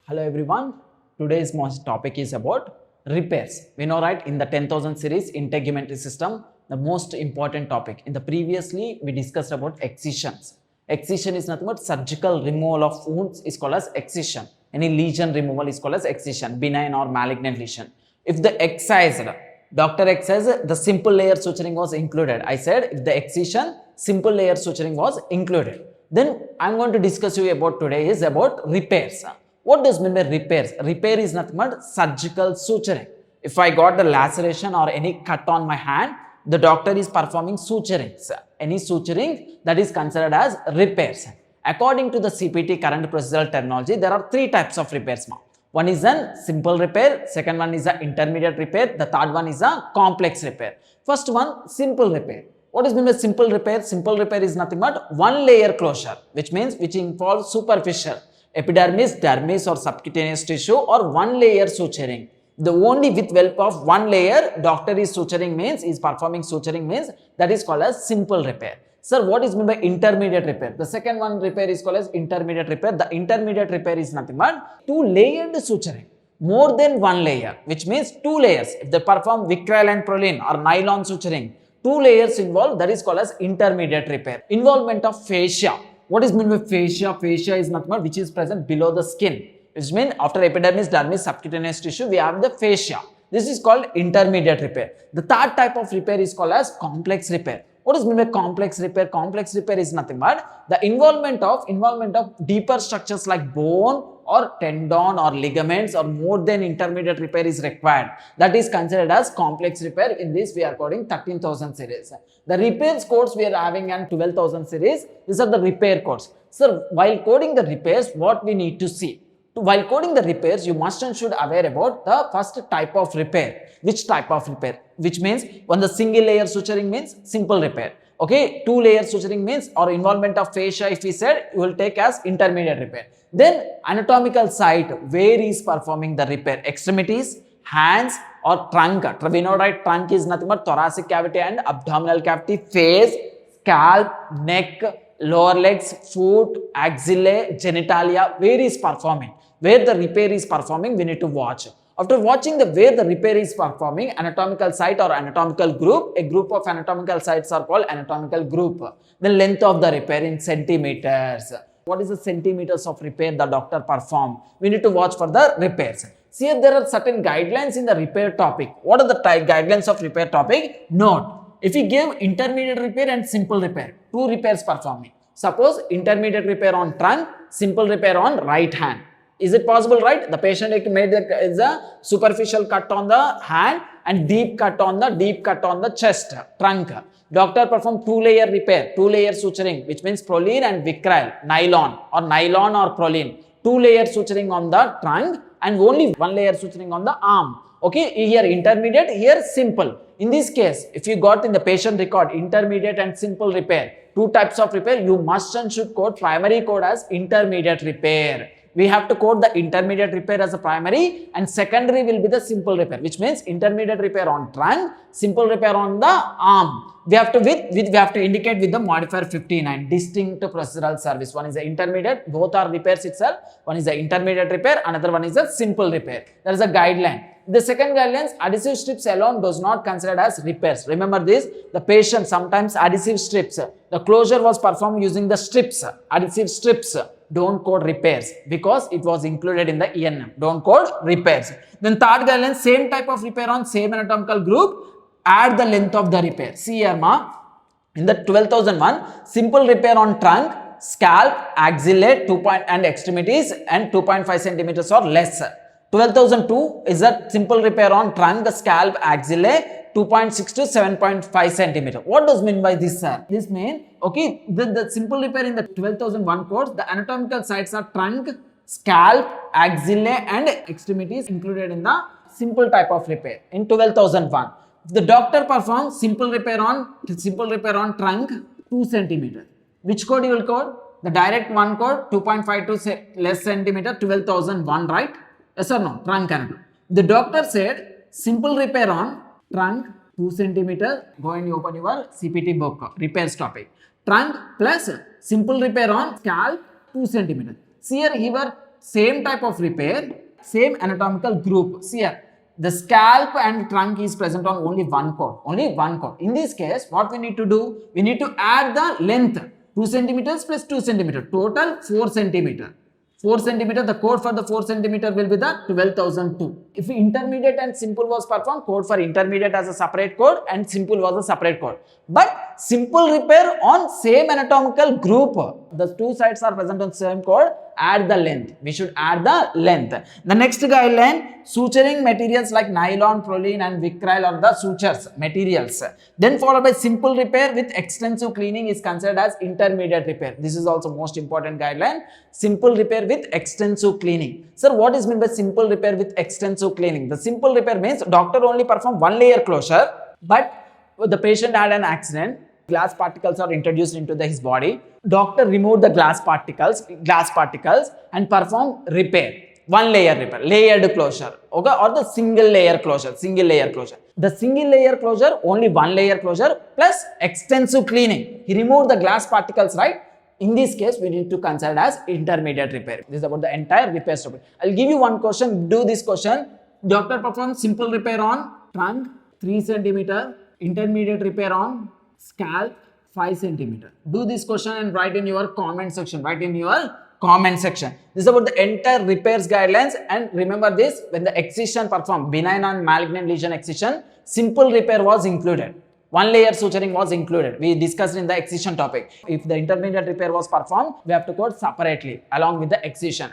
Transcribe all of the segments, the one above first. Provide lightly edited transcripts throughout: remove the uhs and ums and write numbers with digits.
Hello everyone. Today's most topic is about repairs. We know, right, in the 10,000 series integumentary system, the most important topic. In the previously we discussed about excisions. Excision is nothing but surgical removal of wounds is called as excision. Any lesion removal is called as excision, benign or malignant lesion. If the excised, doctor excised, the simple layer suturing was included. I said if the excision, simple layer suturing was included. Then I'm going to discuss you about today is about repairs. What does mean by repairs? Repair is nothing but surgical suturing. If I got the laceration or any cut on my hand, the doctor is performing suturing. Any suturing that is considered as repairs. According to the CPT current procedural terminology, there are three types of repairs. One is a simple repair, second one is an intermediate repair, the third one is a complex repair. First one, simple repair. What is meant by simple repair? Simple repair is nothing but one layer closure, which involves superficial epidermis, dermis or subcutaneous tissue or one layer suturing. The only with help of one layer doctor is suturing means, is performing suturing means, that is called as simple repair. Sir, what is meant by intermediate repair? The second one repair is called as intermediate repair. The intermediate repair is nothing but two layered suturing. More than one layer, which means two layers. If they perform vicryl and proline or nylon suturing, two layers involved, that is called as intermediate repair. Involvement of fascia. What is meant by fascia? Fascia is nothing but which is present below the skin. Which means after epidermis, dermis, subcutaneous tissue, we have the fascia. This is called intermediate repair. The third type of repair is called as complex repair. What is meant by complex repair? Complex repair is nothing but the involvement of deeper structures like bone or tendon or ligaments or more than intermediate repair is required. That is considered as complex repair. In this we are coding 13,000 series. The repairs codes we are having and 12,000 series. These are the repair codes. So while coding the repairs, what we need to see? While coding the repairs, you must and should aware about the first type of repair. Which type of repair? Which means when the single layer suturing means simple repair. Okay, two layer suturing means or involvement of fascia, if we said, you will take as intermediate repair. Then anatomical site, where is performing the repair? Extremities, hands or trunk. We know, right, trunk is nothing but thoracic cavity and abdominal cavity, face, scalp, neck, lower legs, foot, axillae, genitalia, where is performing? Where the repair is performing, we need to watch. After watching the where the repair is performing, anatomical site or anatomical group, a group of anatomical sites are called anatomical group. The length of the repair in centimeters. What is the centimeters of repair the doctor perform? We need to watch for the repairs. See, here there are certain guidelines in the repair topic. What are the guidelines of repair topic? Note, if we give intermediate repair and simple repair, two repairs performing. Suppose intermediate repair on trunk, simple repair on right hand. Is it possible, right? The patient made a superficial cut on the hand and deep cut on the chest, trunk. Doctor performed two layer repair, two layer suturing, which means proline and vicryl, nylon or proline. Two layer suturing on the trunk and only one layer suturing on the arm. Okay, here intermediate, here simple. In this case, if you got in the patient record intermediate and simple repair, two types of repair, you must and should code primary code as intermediate repair. We have to code the intermediate repair as a primary and secondary will be the simple repair, which means intermediate repair on trunk, simple repair on the arm. We have to indicate with the modifier 59, distinct procedural service. One is the intermediate, both are repairs itself. One is the intermediate repair, another one is a simple repair. There is a guideline. The second guidelines, adhesive strips alone does not considered as repairs. Remember this, the patient sometimes adhesive strips, the closure was performed using the strips, adhesive strips. Don't code repairs because it was included in the ENM. Don't code repairs. Then third guideline, same type of repair on same anatomical group, add the length of the repair. See here, in the 12,001, simple repair on trunk, scalp, axillae, and extremities and 2.5 centimeters or less. 12,002 is a simple repair on trunk, the scalp, axillae, 2.6 to 7.5 centimeter. What does mean by this, sir? This mean, okay, the simple repair in the 12,001 codes, the anatomical sites are trunk, scalp, axillae and extremities included in the simple type of repair in 12,001. The doctor performs simple repair on trunk 2 centimeter. Which code you will code? The direct one code 2.5 to less centimeter, 12,001, right? Yes or no? Trunk anatomy. The doctor said simple repair on trunk 2 centimeter. Go and open your CPT book, repairs topic. Trunk plus simple repair on scalp 2 centimeter. See here, same type of repair, same anatomical group. See here, the scalp and trunk is present on only one chord. Only one chord. In this case, what we need to do? We need to add the length. 2 centimeters plus 2 centimeter. Total 4 centimeter. 4 centimeter, the code for the 4 centimeter will be the 12,002. If intermediate and simple was performed, code for intermediate as a separate code and simple was a separate code. But simple repair on same anatomical group, the two sides are present on same code, add the length. We should add the length. The next guideline, suturing materials like nylon, prolene and vicryl are the sutures materials. Then followed by simple repair with extensive cleaning is considered as intermediate repair. This is also most important guideline. Simple repair with extensive cleaning. Sir, what is meant by simple repair with extensive cleaning? The simple repair means doctor only perform one layer closure, but the patient had an accident, glass particles are introduced into his body. Doctor removed the glass particles and perform repair. One layer repair, layered closure, okay, or the single layer closure. The single layer closure, only one layer closure plus extensive cleaning. He removed the glass particles, right? In this case, we need to consider as intermediate repair. This is about the entire repair topic. I'll give you one question. Do this question. Doctor performs simple repair on trunk 3 centimeter, intermediate repair on scalp 5 centimeter. Do this question and write in your comment section. This is about the entire repairs guidelines, and remember this, when the excision performed, benign and malignant lesion excision, simple repair was included. One layer suturing was included. We discussed in the excision topic. If the intermediate repair was performed, we have to code separately along with the excision.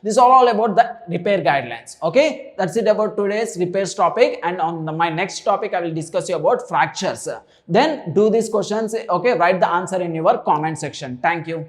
This is all about the repair guidelines. Okay, that's it about today's repairs topic, and on my next topic I will discuss you about fractures. Then do these questions. Okay, write the answer in your comment section. Thank you.